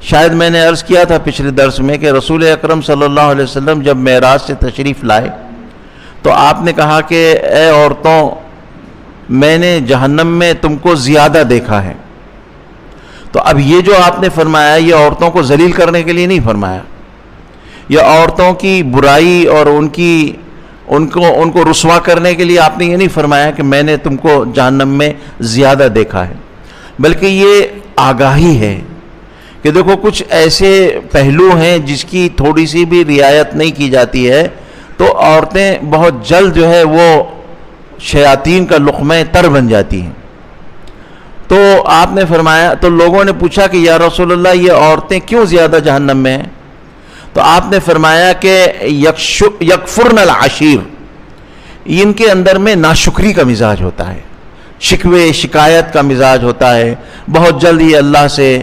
شاید میں نے عرض کیا تھا پچھلے درس میں کہ رسول اکرم صلی اللہ علیہ وسلم جب معراج سے تشریف لائے تو آپ نے کہا کہ اے عورتوں، میں نے جہنم میں تم کو زیادہ دیکھا ہے۔ تو اب یہ جو آپ نے فرمایا یہ عورتوں کو ذلیل کرنے کے لیے نہیں فرمایا، یہ عورتوں کی برائی اور ان کو رسوا کرنے کے لیے آپ نے یہ نہیں فرمایا کہ میں نے تم کو جہنم میں زیادہ دیکھا ہے، بلکہ یہ آگاہی ہے کہ دیکھو کچھ ایسے پہلو ہیں جس کی تھوڑی سی بھی رعایت نہیں کی جاتی ہے تو عورتیں بہت جلد جو ہے وہ شیاطین کا لقمہ تر بن جاتی ہیں۔ تو آپ نے فرمایا، تو لوگوں نے پوچھا کہ یا رسول اللہ یہ عورتیں کیوں زیادہ جہنم میں ہیں؟ تو آپ نے فرمایا کہ یکفرن العشیر، ان کے اندر میں ناشکری کا مزاج ہوتا ہے، شکوے شکایت کا مزاج ہوتا ہے، بہت جلد یہ اللہ سے